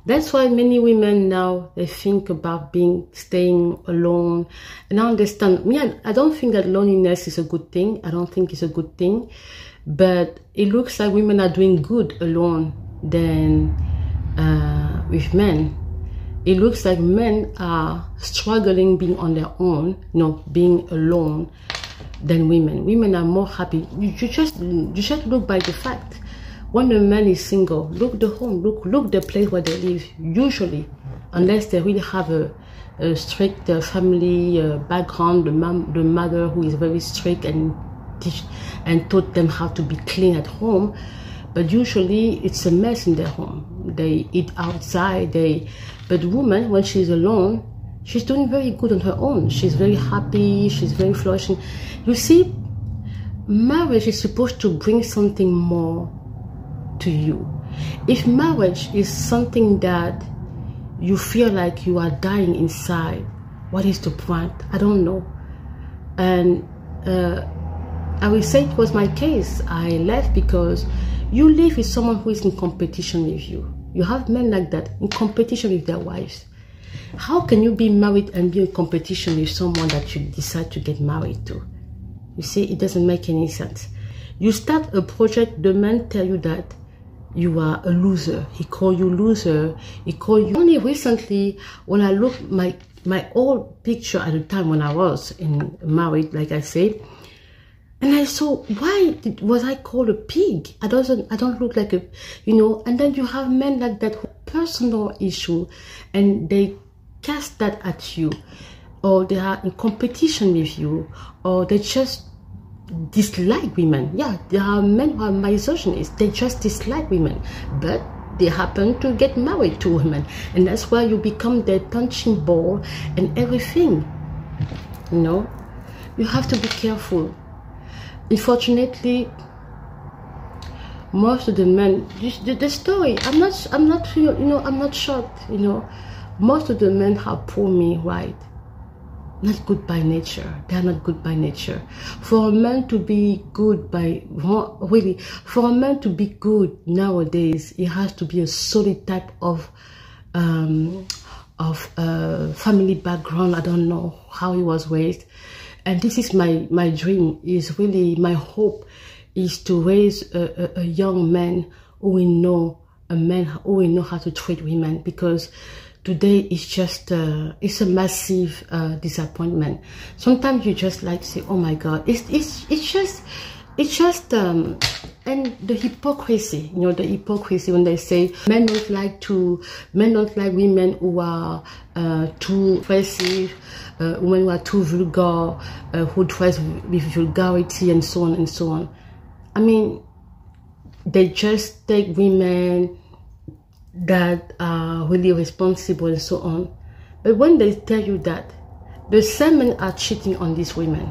That's why many women now, they think about staying alone. And I understand, I don't think that loneliness is a good thing. I don't think it's a good thing. But it looks like women are doing good alone than with men. It looks like men are struggling being on their own, being alone, than women. Women are more happy. You just look by the fact. When a man is single, look the home, look the place where they live. Usually, unless they really have a strict family background, the mother who is very strict and taught them how to be clean at home. But usually it's a mess in their home. They eat outside. But woman, when she's alone, she's doing very good on her own. She's very happy. She's very flourishing. You see, marriage is supposed to bring something more to you. If marriage is something that you feel like you are dying inside, what is the point? I don't know. And I will say it was my case. I left because you live with someone who is in competition with you. You have men like that, in competition with their wives. How can you be married and be in competition with someone that you decide to get married to? You see, it doesn't make any sense. You start a project, the man tell you that you are a loser. He call you loser. He call you. Only recently, when I look my old picture at the time when I was married, like I said, and I saw, why was I called a pig? I don't look like a, and then you have men like that, personal issue, and they cast that at you, or they are in competition with you, or they just dislike women. Yeah, there are men who are misogynists. They just dislike women, but they happen to get married to women, and that's why you become their punching ball and everything. You have to be careful. Unfortunately, most of the men, the story, I'm not shocked. Most of the men have proved me right. Not good by nature. They are not good by nature. For a man to be good for a man to be good nowadays, it has to be a solid type of family background. I don't know how he was raised. And this is my dream, is really my hope, is to raise a young man who will know how to treat women, because today it's just it's a massive disappointment. Sometimes you just like say, oh my God, it's just and the hypocrisy, the hypocrisy when they say men don't like women who are too aggressive, women who are too vulgar, who dress with vulgarity, and so on and so on. I mean, they just take women that are really responsible and so on. But when they tell you that the same men are cheating on these women,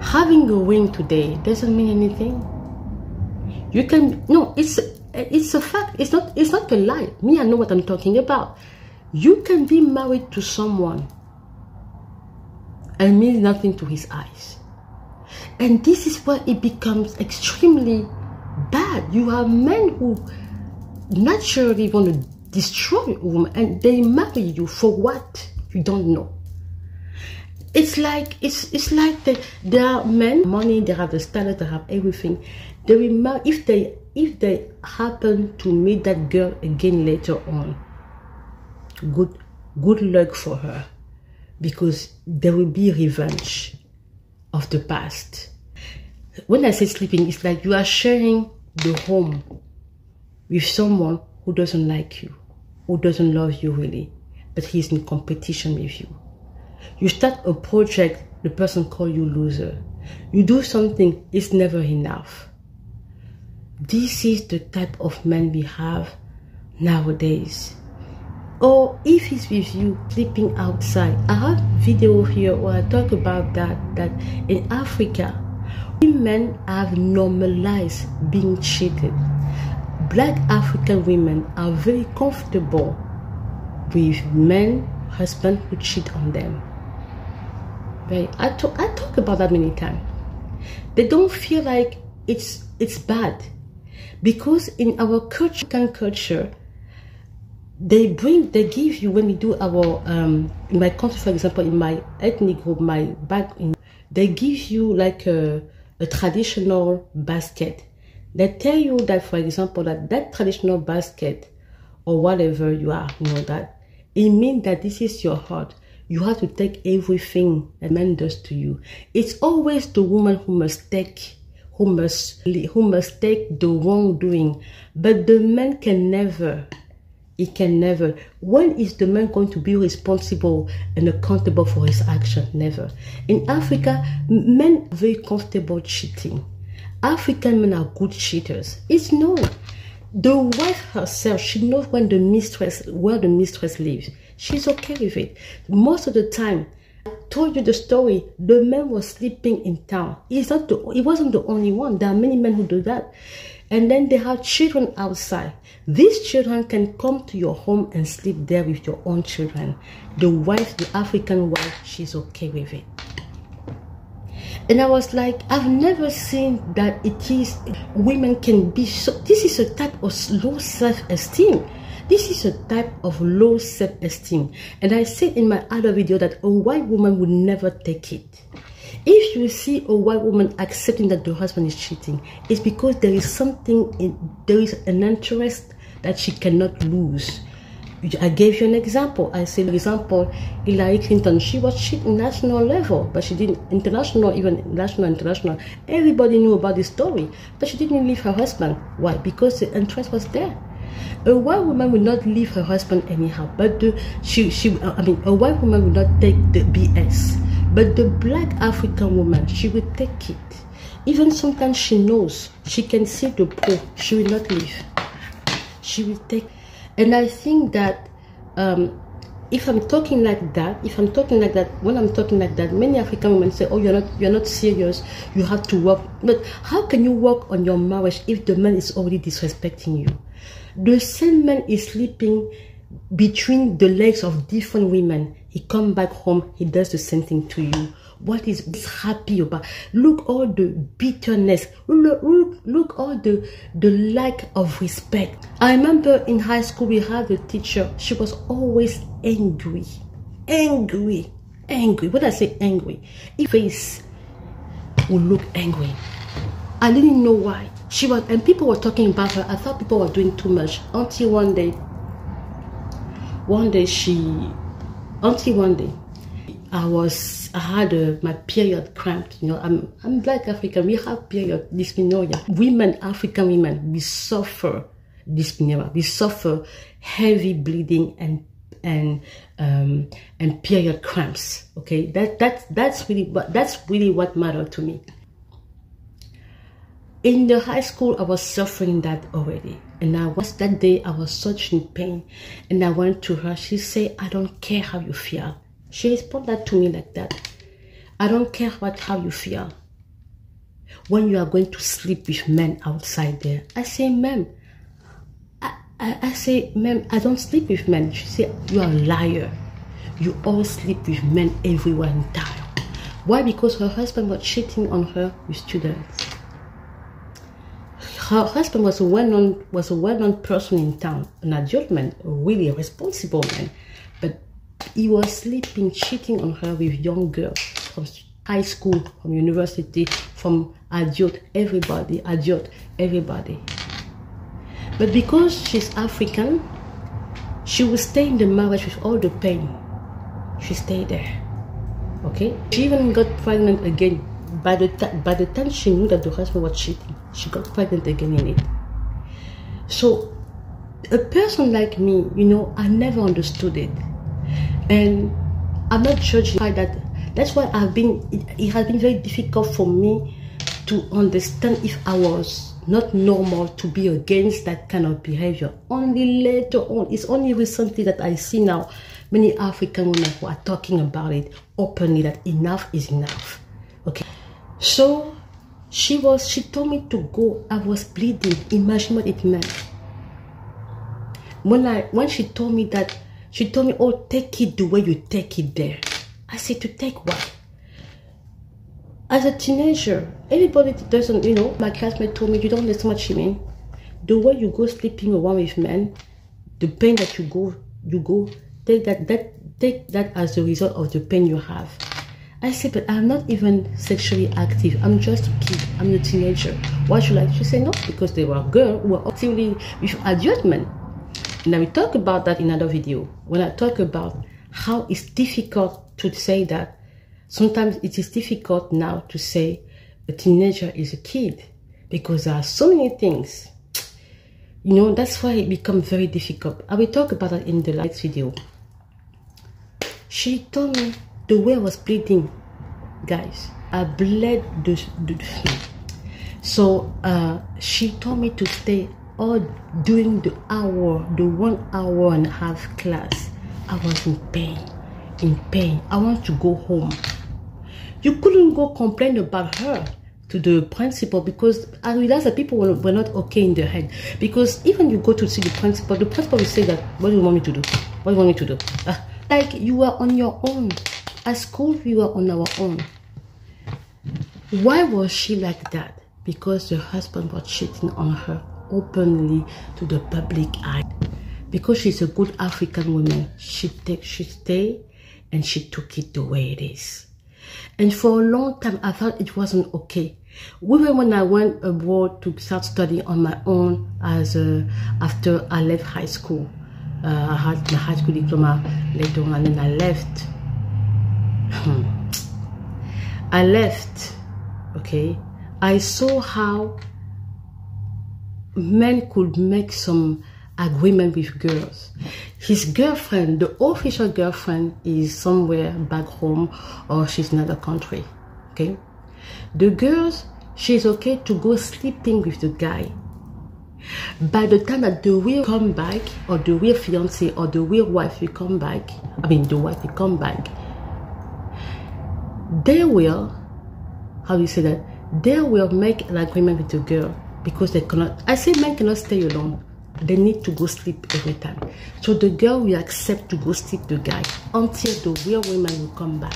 having a ring today doesn't mean anything. You can, no, it's a fact. It's not a lie. Me, I know what I'm talking about. You can be married to someone and means nothing to his eyes. And this is where it becomes extremely bad. You have men who naturally want to destroy a woman, and they marry you for what? You don't know. It's like there are men, money, they have the status, they have everything. They will marry if they happen to meet that girl again later on. Good luck for her, because there will be revenge of the past. When I say sleeping, it's like you are sharing the home with someone who doesn't like you, who doesn't love you really, but he's in competition with you. You start a project, the person calls you loser. You do something, it's never enough. This is the type of man we have nowadays. Or if he's with you, sleeping outside. I have video here where I talk about that in Africa, women have normalized being cheated. Black African women are very comfortable with men, husbands who cheat on them. Right? I talk about that many times. They don't feel like it's bad, because in our culture, they give you, when we do our in my country, for example, in my ethnic group, they give you like a traditional basket. They tell you that, for example, that traditional basket or whatever you are, that it means that this is your heart. You have to take everything a man does to you. It's always the woman who must take the wrongdoing, but the man can never. He can never. When is the man going to be responsible and accountable for his action? Never. In Africa, men are very comfortable cheating. African men are good cheaters. It's known. The wife herself, she knows where the mistress lives. She's okay with it. Most of the time, I told you the story, the man was sleeping in town. He wasn't the only one. There are many men who do that. And then they have children outside. These children can come to your home and sleep there with your own children. The wife, the African wife, she's okay with it. And I was like, I've never seen that women can be so. This is a type of low self-esteem. This is a type of low self-esteem. And I said in my other video that a white woman would never take it. If you see a white woman accepting that the husband is cheating, it's because there is an interest that she cannot lose. I gave you an example. I said, for example, Hillary Clinton, she was cheating national level, but she didn't international, international. Everybody knew about this story, but she didn't leave her husband. Why? Because the interest was there. A white woman will not leave her husband anyhow, but a white woman will not take the BS. But the black African woman, she will take it. Even sometimes she knows, she can see the pro, she will not leave. She will take. And I think that if I'm talking like that, when I'm talking like that, many African women say, oh, you're not serious, you have to work. But how can you work on your marriage if the man is already disrespecting you? The same man is sleeping between the legs of different women. He come back home, he does the same thing to you. What is happy about? Look all the bitterness. Look all the lack of respect. I remember in high school we had a teacher. She was always angry. When I say angry, her face would look angry. I didn't know why. And people were talking about her. I thought people were doing too much. Until one day, I had my period cramped. I'm black African. We have period dysmenorrhea. African women, we suffer dysmenorrhea. We suffer heavy bleeding and period cramps. Okay, that's really what mattered to me. In the high school, I was suffering that already. And that day, I was such in pain. And I went to her. She said, I don't care how you feel. She responded to me like that. I don't care how you feel. When you are going to sleep with men outside there. I say, ma'am, I don't sleep with men. She said, you are a liar. You all sleep with men everywhere in town. Why? Because her husband was cheating on her with students. Her husband was a well-known person in town, an adult man, a really responsible man, but he was sleeping, cheating on her with young girls from high school, from university, from adult, everybody. But because she's African, she will stay in the marriage with all the pain. She stayed there, okay? She even got pregnant again. By the time she knew that the husband was cheating, she got pregnant again in it. So a person like me, I never understood it. And I'm not judging that. That's why it has been very difficult for me to understand if I was not normal to be against that kind of behavior. Only later on, it's only recently that I see now many African women who are talking about it openly, that enough is enough. Okay, so she told me to go. I was bleeding. Imagine what it meant. When she told me that, she told me, oh, take it the way you take it there. I said, to take what? As a teenager, anybody doesn't, my classmate told me, you don't understand what she means. The way you go sleeping around with men, The pain that you go, take that as a result of the pain you have. I say, but I'm not even sexually active. I'm just a kid. I'm a teenager. Why should I? She say no, because they were girls who were actively with adult men. And I will talk about that in another video. When I talk about how it's difficult to say that, sometimes it is difficult now to say a teenager is a kid, because there are so many things. You know, that's why it becomes very difficult. I will talk about that in the next video. She told me the way I was bleeding, guys, I bled so she told me to stay all during the 1 hour and a half class. I was in pain. I want to go home. You couldn't go complain about her to the principal, because I realized that people were not okay in their head. Because even you go to see the principal will say that, what do you want me to do? What do you want me to do? Like you were on your own. At school, we were on our own. Why was she like that? Because her husband was cheating on her openly to the public eye. Because she's a good African woman, she stayed and she took it the way it is. And for a long time, I thought it wasn't okay. Even when I went abroad to start studying on my own after I left high school, I had my high school diploma later on, and then I left. I left, okay? I saw how men could make some agreement with girls. His girlfriend, the official girlfriend, is somewhere back home, or she's in another country, okay? The girls, she's okay to go sleeping with the guy. By the time that the real come back, or the real fiance or the real wife will come back, the wife will come back, they will, how do you say that? They will make an agreement with the girl, because they cannot, I say men cannot stay alone. They need to go sleep every time. So the girl will accept to go sleep with the guy until the real woman will come back.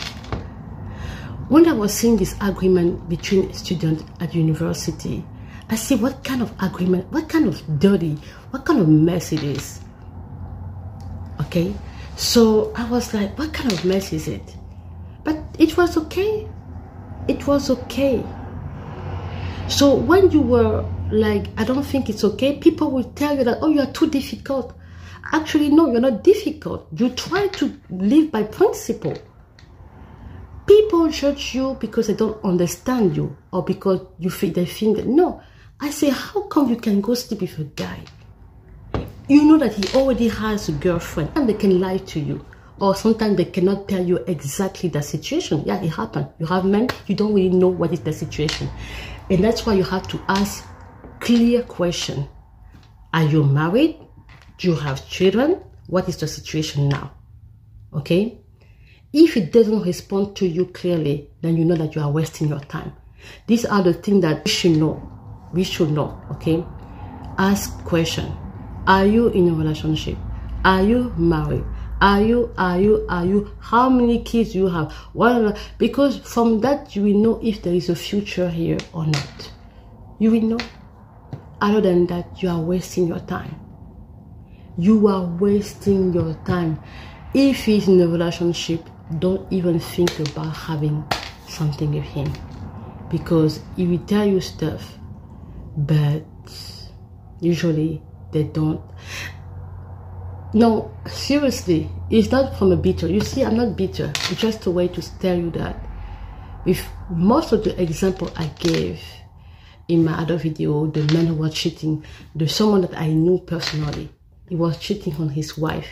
When I was seeing this agreement between students at university, I see what kind of agreement, what kind of dirty, what kind of mess it is. Okay? So I was like, what kind of mess is it? But it was okay. It was okay. So when you were like, I don't think it's okay, people will tell you that, oh, you are too difficult. Actually, no, you're not difficult. You try to live by principle. People judge you because they don't understand you, or because they think that, no. I say, how come you can go sleep with a guy? You know that he already has a girlfriend, and they can lie to you. Or sometimes they cannot tell you exactly the situation. Yeah, it happened. You have men, you don't really know what is the situation. And that's why you have to ask clear question. Are you married? Do you have children? What is the situation now? Okay? If it doesn't respond to you clearly, then you know that you are wasting your time. These are the things that we should know. We should know, okay? Ask question. Are you in a relationship? Are you married? Are you? How many kids you have? What? Because from that you will know if there is a future here or not. You will know. Other than that, you are wasting your time. You are wasting your time. If he's in a relationship, don't even think about having something with him, because he will tell you stuff, but usually they don't. No, seriously, it's not from a bitter. You see, I'm not bitter. It's just a way to tell you that with most of the example I gave in my other video, the man who was cheating, there's someone that I knew personally. He was cheating on his wife,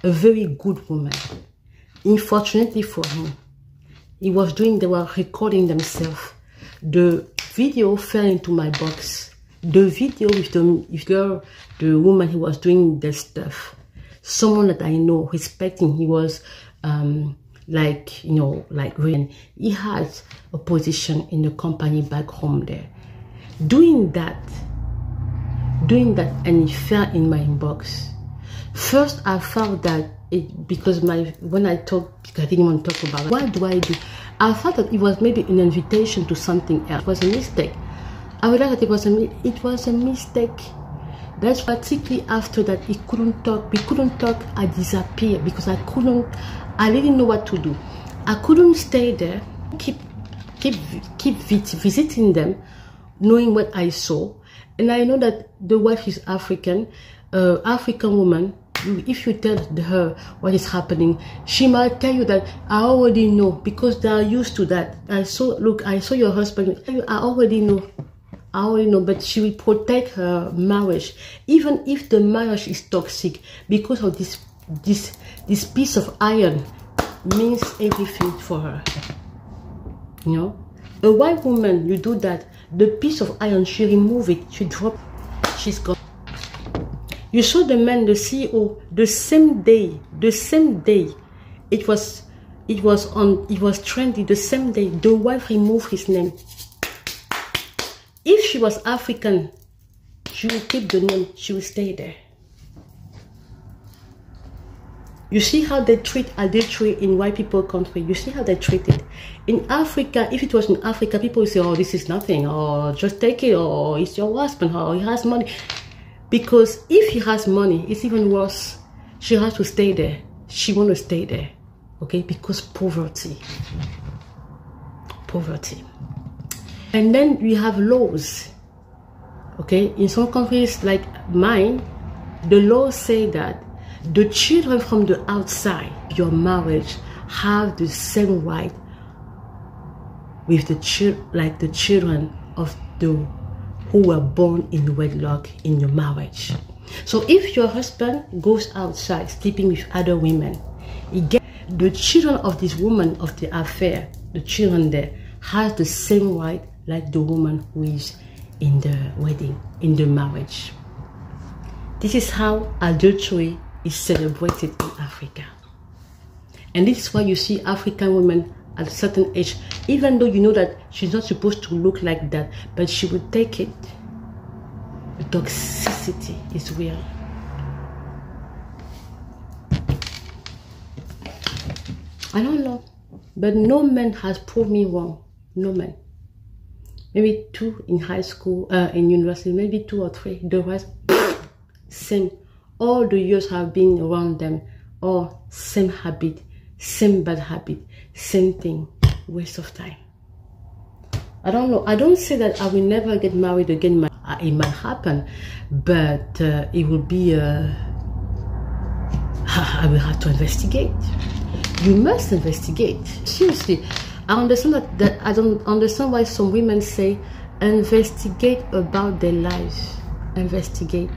a very good woman. Unfortunately for him, they were recording themselves. The video fell into my box. The video with the woman who was doing the stuff. Someone that I know, respecting, he was like Ryan. He has a position in the company back home there. Doing that, and it fell in my inbox. First, I felt that because when I didn't want to talk about it. What do I do? I thought that it was maybe an invitation to something else. It was a mistake. I realized that it was a mistake. That's particularly after that we couldn't talk. I disappeared because I didn't know what to do. I couldn't stay there, keep visiting them, knowing what I saw. And I know that the wife is African woman. If you tell her what is happening, she might tell you that I already know because they are used to that. I saw your husband. I already know, but she will protect her marriage, even if the marriage is toxic, because of this piece of iron means everything for her. You know, a white woman, you do that, the piece of iron, she remove it, she drop, she's gone. You saw the man, the CEO, the same day, it was trendy, the same day, the wife removed his name. If she was African, she would keep the name, she would stay there. You see how they treat adultery in white people country. You see how they treat it. In Africa, if it was in Africa, people would say, oh, this is nothing, or just take it, or it's your husband, or he has money. Because if he has money, it's even worse. She has to stay there. She wants to stay there, okay? Because poverty. And then we have laws, okay? In some countries like mine, the laws say that the children from the outside your marriage have the same right with the children of who were born in wedlock in your marriage. So if your husband goes outside sleeping with other women, the children of this woman of the affair, the children there, has the same right like the woman who is in the wedding, in the marriage. This is how adultery is celebrated in Africa. And this is why you see African women at a certain age, even though you know that she's not supposed to look like that, but she will take it. The toxicity is real. I don't know, but no man has proved me wrong. No man. Maybe 2 in high school, in university, maybe 2 or 3. The rest, same. All the years have been around them, all same habit, same bad habit, same thing, waste of time. I don't know. I don't say that I will never get married again. It might happen, but it will be, I will have to investigate. You must investigate. Seriously, I understand that I don't understand why some women say investigate about their lives. Investigate.